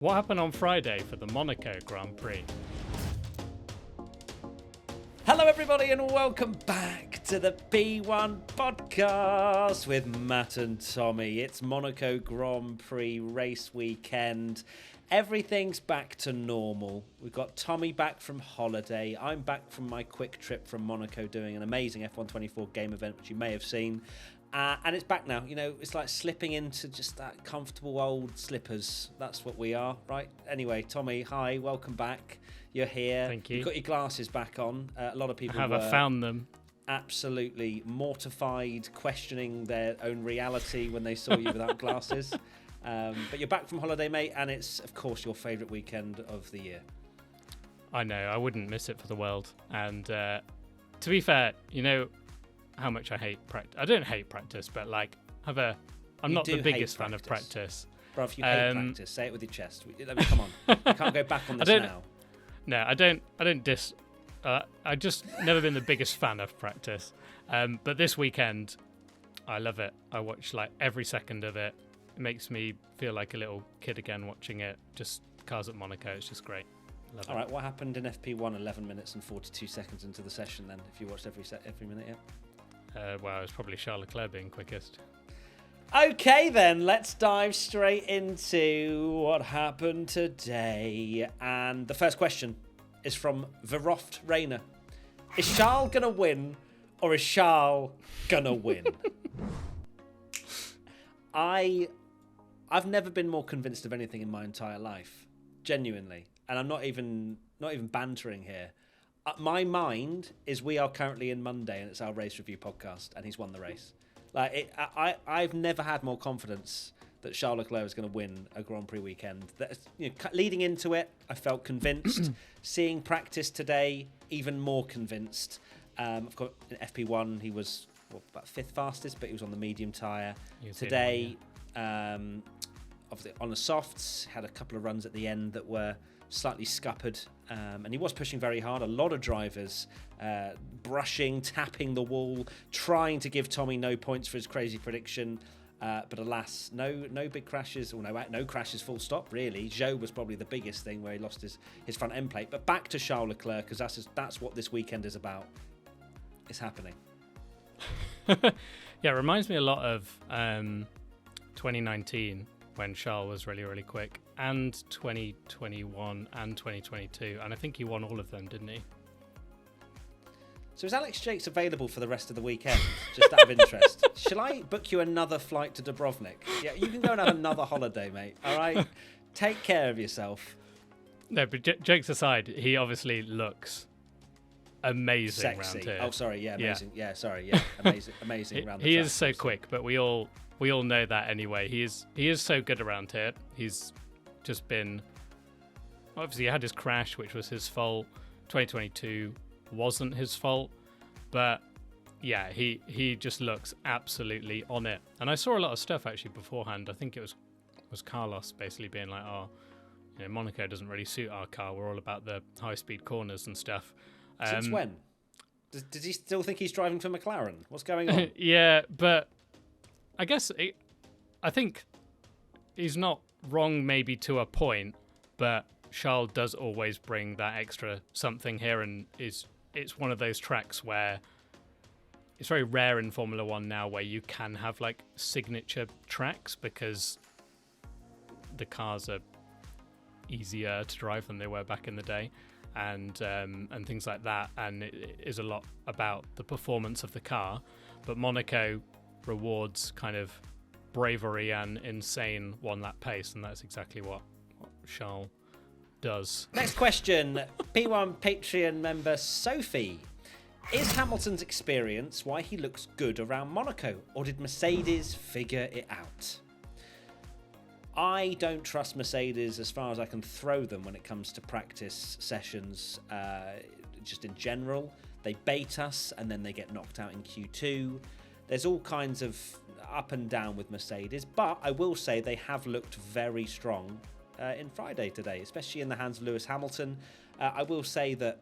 What happened on Friday for the Monaco Grand Prix? Hello everybody and welcome back to the P1 podcast with Matt and Tommy. It's Monaco Grand Prix race weekend. Everything's back to normal. We've got Tommy back from holiday. I'm back from my quick trip from Monaco doing an amazing F124 game event, which you may have seen. And it's back now. You know, it's like slipping into just that comfortable old slippers. That's what we are, right? Anyway, Tommy, hi, welcome back. You're here. Thank you. You've got your glasses back on. A lot of people I found them. Absolutely mortified, questioning their own reality when they saw you without glasses. But you're back from holiday, mate, and it's, of course, your favourite weekend of the year. I know, I wouldn't miss it for the world. And to be fair, you know how much I hate practice. I don't hate practice, but like, I'm not the biggest fan of practice. Bruv, you hate practice. Say it with your chest. Come on. You can't go back on this now. No, I don't diss. I just never been the biggest fan of practice. But this weekend, I love it. I watch like every second of it. It makes me feel like a little kid again watching it. Just cars at Monaco. It's just great. Love it. All right, what happened in FP1 11 minutes and 42 seconds into the session then, if you watched every minute yet? Well, it was probably Charles Leclerc being quickest. Okay then, let's dive straight into what happened today. And the first question is from Veroft Rayner. Is Charles going to win or is Charles going to win? I've never been more convinced of anything in my entire life, genuinely. And I'm not even bantering here. My mind is we are currently in Monday and it's our race review podcast and he's won the race. I've never had more confidence that Charles Leclerc is going to win a Grand Prix weekend. Leading into it, I felt convinced. Seeing practice today, even more convinced. Of course, in FP1, he was about fifth fastest, but he was on the medium tyre. Today, obviously on the softs, had a couple of runs at the end that were slightly scuppered, and he was pushing very hard. A lot of drivers brushing, tapping the wall, trying to give Tommy no points for his crazy prediction. But alas, no big crashes, or no crashes full stop, really. Zhou was probably the biggest thing where he lost his front end plate. But back to Charles Leclerc, because that's what this weekend is about. It's happening. Yeah, it reminds me a lot of 2019 when Charles was really, really quick, and 2021 and 2022. And I think he won all of them, didn't he? So is Alex Jakes available for the rest of the weekend, just out of interest? Shall I book you another flight to Dubrovnik? Yeah, you can go and have another holiday, mate. All right? Take care of yourself. No, but jokes aside, he obviously looks amazing Sexy. round here. Oh, sorry, yeah, amazing. Yeah, sorry, yeah, amazing round the He track, is so quick, but we all know that anyway. He is so good around here. He's just been, obviously he had his crash, which was his fault. 2022 wasn't his fault, but yeah, he just looks absolutely on it. And I saw a lot of stuff actually beforehand. I think it was Carlos basically being like, oh, you know, Monaco doesn't really suit our car. We're all about the high speed corners and stuff. Since when? Does he still think he's driving for McLaren? What's going on? Yeah, but I guess I think he's not wrong maybe to a point, but Charles does always bring that extra something here, and it's one of those tracks where it's very rare in Formula One now where you can have like signature tracks because the cars are easier to drive than they were back in the day, and things like that, and it is a lot about the performance of the car. But Monaco rewards kind of bravery and insane one-lap pace, and that's exactly what Charles does. Next question, P1 Patreon member Sophie. Is Hamilton's experience why he looks good around Monaco, or did Mercedes figure it out? I don't trust Mercedes as far as I can throw them when it comes to practice sessions, just in general. They bait us and then they get knocked out in Q2. There's all kinds of up and down with Mercedes, but I will say they have looked very strong in Friday today, especially in the hands of Lewis Hamilton. I will say that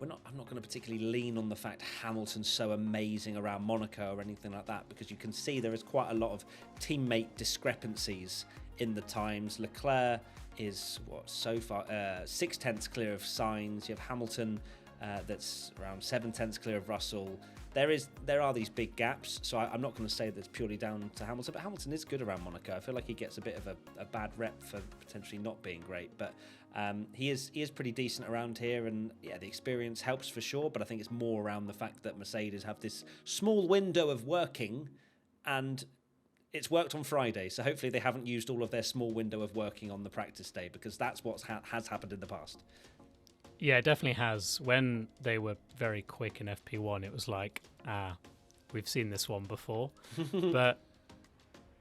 I'm not going to particularly lean on the fact Hamilton's so amazing around Monaco or anything like that, because you can see there is quite a lot of teammate discrepancies in the times. Leclerc is so far 6/10 clear of Sainz. You have Hamilton that's around 7/10 clear of Russell. There are these big gaps, so I'm not going to say that's purely down to Hamilton, but Hamilton is good around Monaco. I feel like he gets a bit of a bad rep for potentially not being great, but he is pretty decent around here, and yeah, the experience helps for sure, but I think it's more around the fact that Mercedes have this small window of working, and it's worked on Friday, so hopefully they haven't used all of their small window of working on the practice day, because that's what has happened in the past. Yeah, it definitely has. When they were very quick in FP1, it was like, we've seen this one before. But,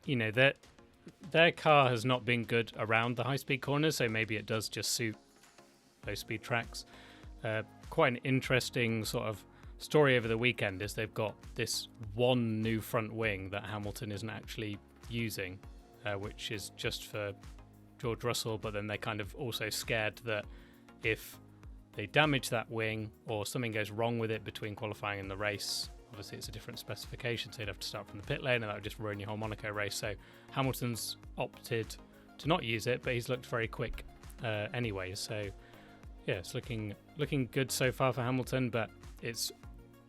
you know, their car has not been good around the high-speed corners, so maybe it does just suit low-speed tracks. Quite an interesting sort of story over the weekend is they've got this one new front wing that Hamilton isn't actually using, which is just for George Russell, but then they're kind of also scared that if they damage that wing or something goes wrong with it between qualifying and the race, obviously it's a different specification, so you'd have to start from the pit lane and that would just ruin your whole Monaco race. So Hamilton's opted to not use it, but he's looked very quick anyway. So yeah, it's looking good so far for Hamilton, but it's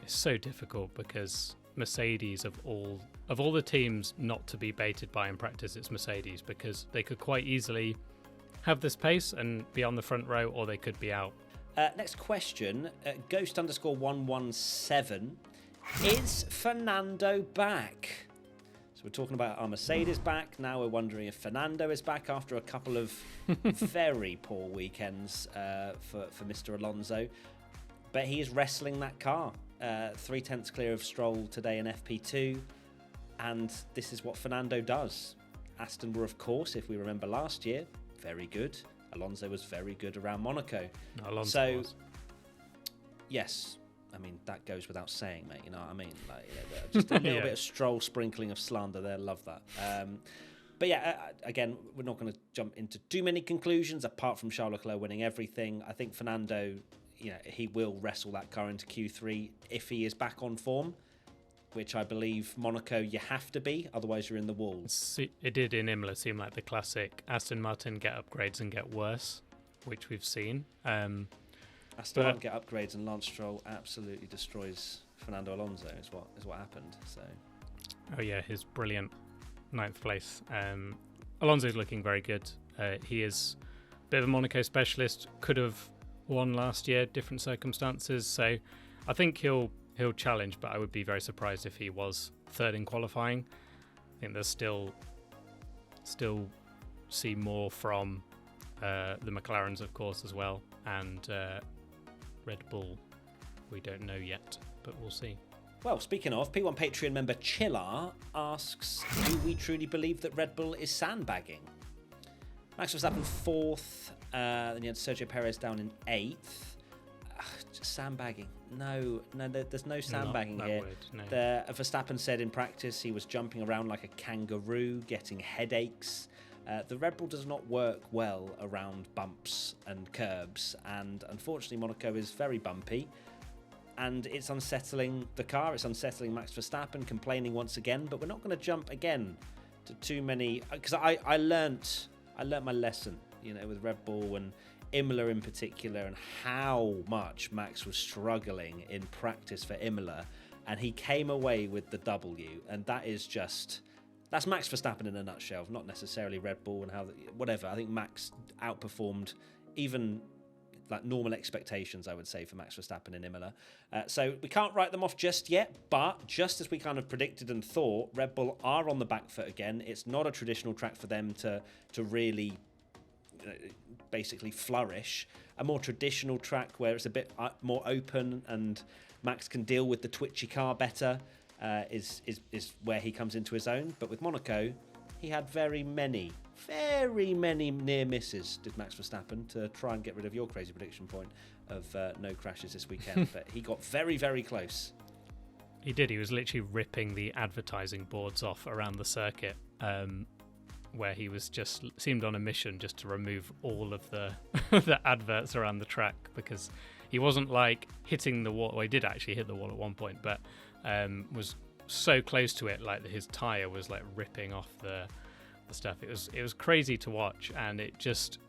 so difficult because Mercedes, of all the teams not to be baited by in practice, it's Mercedes, because they could quite easily have this pace and be on the front row, or they could be out. Next question, Ghost_117. Is Fernando back? So we're talking about our Mercedes back. Now we're wondering if Fernando is back after a couple of very poor weekends for Mr. Alonso. But he is wrestling that car. 3/10 clear of Stroll today in FP2. And this is what Fernando does. Aston were, of course, if we remember last year, very good. Alonso was very good around Monaco. Alonso was. Yes, I mean, that goes without saying, mate. You know what I mean? Like, just a little bit of Stroll sprinkling of slander there. Love that. But yeah, again, we're not going to jump into too many conclusions apart from Charles Leclerc winning everything. I think Fernando, he will wrestle that car into Q3 if he is back on form, which I believe Monaco you have to be, otherwise you're in the walls. It did in Imola seem like the classic Aston Martin get upgrades and get worse, which we've seen. Aston Martin get upgrades and Lance Stroll absolutely destroys Fernando Alonso is what happened. So, oh yeah, his brilliant 9th place. Alonso's looking very good. He is a bit of a Monaco specialist. Could have won last year, different circumstances. So I think he'll challenge, but I would be very surprised if he was third in qualifying. I think there's still see more from the McLarens, of course, as well, and Red Bull. We don't know yet, but we'll see. Well, speaking of, P1 Patreon member Chillar asks, do we truly believe that Red Bull is sandbagging? Max Verstappen 4th, then you had Sergio Perez down in 8th. Just sandbagging. No, there's no sandbagging here. Verstappen said in practice he was jumping around like a kangaroo, getting headaches. The Red Bull does not work well around bumps and curbs, and unfortunately Monaco is very bumpy, and it's unsettling the car, it's unsettling Max Verstappen, complaining once again, but we're not going to jump again to too many, because I learnt my lesson, with Red Bull and Imola in particular, and how much Max was struggling in practice for Imola, and he came away with the W, and that's Max Verstappen in a nutshell, not necessarily Red Bull and whatever. I think Max outperformed even like normal expectations, I would say, for Max Verstappen in Imola. So we can't write them off just yet, but just as we kind of predicted and thought, Red Bull are on the back foot again. It's not a traditional track for them to really basically flourish. A more traditional track where it's a bit more open and Max can deal with the twitchy car better is where he comes into his own. But with Monaco, he had very many near misses, did Max Verstappen, to try and get rid of your crazy prediction point of no crashes this weekend. But he got very, very close. He did. He was literally ripping the advertising boards off around the circuit, where he was seemed on a mission just to remove all of the the adverts around the track, because he wasn't like hitting the wall. Well, he did actually hit the wall at one point, but was so close to it, like his tire was like ripping off the stuff. It was crazy to watch, and it just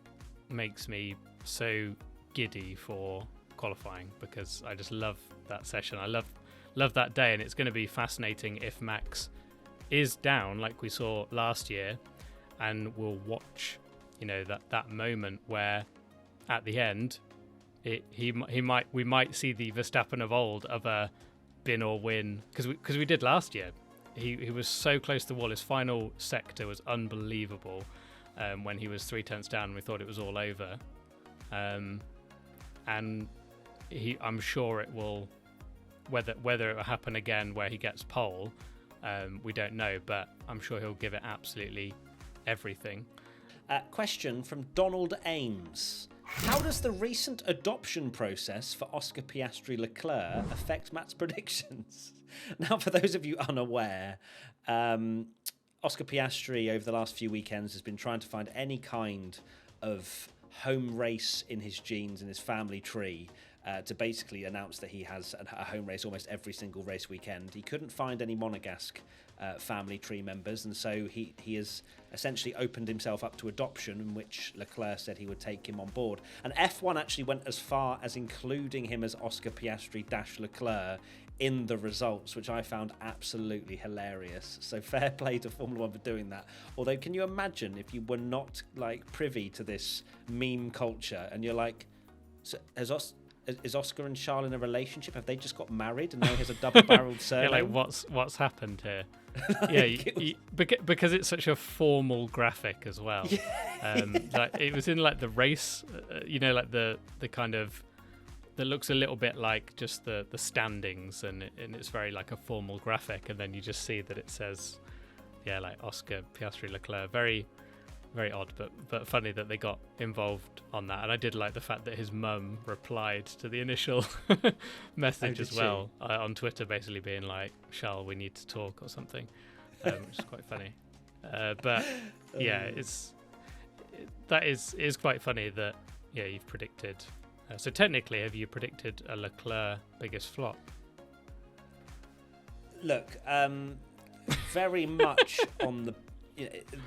makes me so giddy for qualifying, because I just love that session. I love that day, and it's going to be fascinating if Max is down like we saw last year, and we'll watch, you know, that moment where at the end we might see the Verstappen of old, of a bin or win, because we did last year. He was so close to the wall. His final sector was unbelievable, when he was 3/10 down and we thought it was all over. And I'm sure it will, whether it will happen again where he gets pole, we don't know, but I'm sure he'll give it absolutely everything. Question from Donald Ames. How does the recent adoption process for Oscar Piastri Leclerc affect Matt's predictions? Now, for those of you unaware, Oscar Piastri over the last few weekends has been trying to find any kind of home race in his genes, in his family tree, to basically announce that he has a home race almost every single race weekend. He couldn't find any Monegasque family tree members, and so he has essentially opened himself up to adoption, in which Leclerc said he would take him on board. And F1 actually went as far as including him as Oscar Piastri - Leclerc in the results, which I found absolutely hilarious. So fair play to Formula One for doing that. Although, can you imagine if you were not like privy to this meme culture, and you're like, so is Oscar and Charles in a relationship? Have they just got married and now he has a double-barreled surname? Yeah, like what's happened here? Because it's such a formal graphic as well. Like it was in like the race, you know, like the kind of that looks a little bit like just the standings, and it's very like a formal graphic, and then you just see that it says, yeah, like Oscar Piastri Leclerc. Very, very odd, but funny that they got involved on that. And I did like the fact that his mum replied to the initial message as well on Twitter, basically being like, "Charles, we need to talk" or something, which is quite funny. But yeah, that is quite funny that you've predicted. So technically, have you predicted a Leclerc biggest flop? Look, very much on the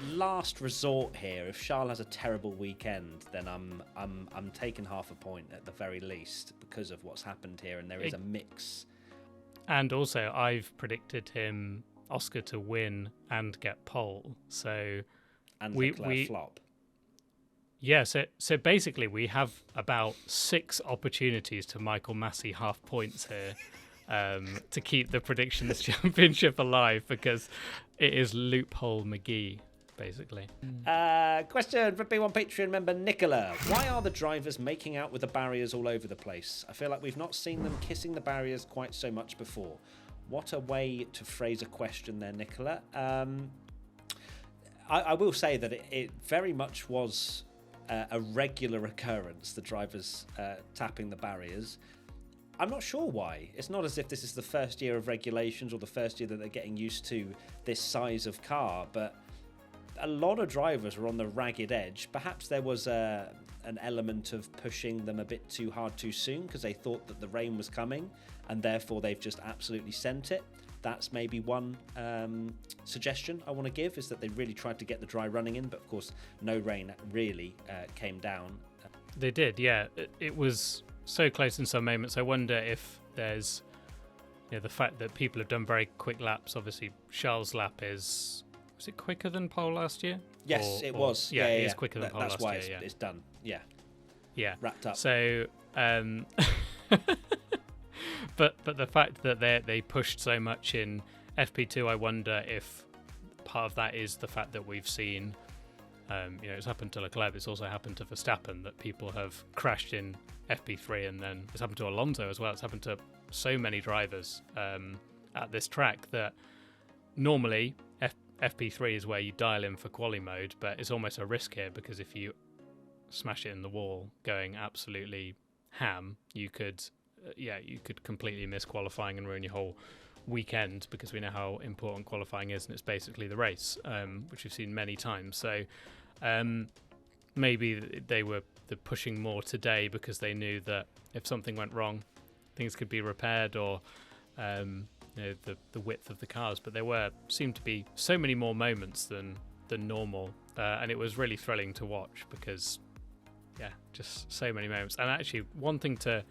last resort here. If Charles has a terrible weekend, then I'm taking half a point at the very least because of what's happened here, and there is a mix. And also, I've predicted Oscar to win and get pole. So Leclerc flop. Yeah, so basically we have about 6 opportunities to Michael Massey half points here to keep the predictions championship alive, because it is loophole McGee, basically. Question from B1 Patreon member Nicola. Why are the drivers making out with the barriers all over the place? I feel like we've not seen them kissing the barriers quite so much before. What a way to phrase a question there, Nicola. I will say that it very much was a regular occurrence, the drivers tapping the barriers. I'm not sure why. It's not as if this is the first year of regulations or the first year that they're getting used to this size of car, but a lot of drivers were on the ragged edge. Perhaps there was an element of pushing them a bit too hard too soon because they thought that the rain was coming, and therefore they've just absolutely sent it. That's maybe one suggestion I want to give, is that they really tried to get the dry running in, but of course no rain really came down. They did, yeah. It was so close in some moments. I wonder if there's the fact that people have done very quick laps. Obviously Charles' lap was it quicker than pole last year? Yes, it was. Yeah, it is quicker than pole last year. That's why it's done. Yeah, wrapped up. So But the fact that they pushed so much in FP2, I wonder if part of that is the fact that we've seen, it's happened to Leclerc, it's also happened to Verstappen, that people have crashed in FP3, and then it's happened to Alonso as well. It's happened to so many drivers at this track that normally FP3 is where you dial in for quali mode, but it's almost a risk here, because if you smash it in the wall going absolutely ham, you could completely miss qualifying and ruin your whole weekend, because we know how important qualifying is, and it's basically the race, which we've seen many times. So maybe they were pushing more today because they knew that if something went wrong, things could be repaired, or the width of the cars. But there seemed to be so many more moments than normal, and it was really thrilling to watch because, yeah, just so many moments. And actually, one thing to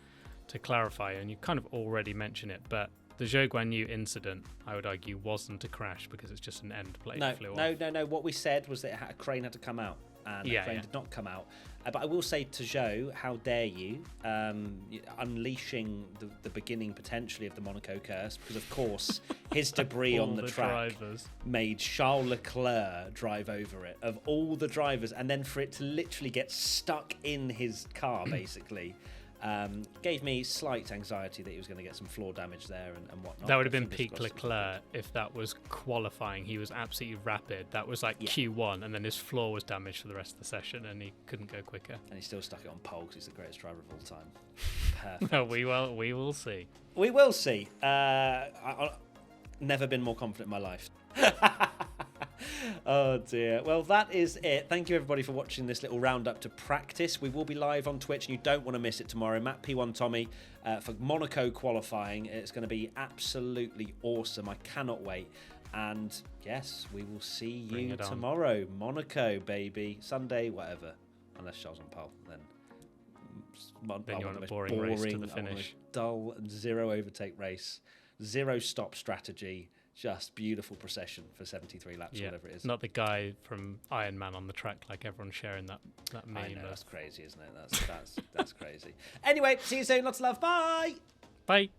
clarify, and you kind of already mentioned it, but the Zhou Guanyu incident, I would argue, wasn't a crash because it's just an end plate flew off. No. What we said was that a crane had to come out, and the crane did not come out. But I will say to Zhou, how dare you, unleashing the beginning potentially of the Monaco curse, because of course his debris on the track made Charles Leclerc drive over it, of all the drivers, and then for it to literally get stuck in his car basically. Gave me slight anxiety that he was going to get some floor damage there and whatnot. That would have been peak Leclerc if that was qualifying. He was absolutely rapid. That was like Q1, and then his floor was damaged for the rest of the session, and he couldn't go quicker. And he still stuck it on pole because he's the greatest driver of all time. Perfect. No, we will see. We will see. I've never been more confident in my life. Oh dear. Well, that is it. Thank you everybody for watching this little roundup to practice. We will be live on Twitch and you don't want to miss it tomorrow. Matt P1 Tommy for Monaco qualifying. It's going to be absolutely awesome. I cannot wait. And yes, we will see you tomorrow. Monaco, baby. Sunday, whatever. Unless Charles on pole, then you want a boring race to the finish. Dull and zero overtake race. Zero stop strategy. Just beautiful procession for 73 laps, whatever it is. Not the guy from Iron Man on the track, like everyone's sharing that meme. I know, that's crazy, isn't it? That's crazy. Anyway, see you soon. Lots of love. Bye. Bye.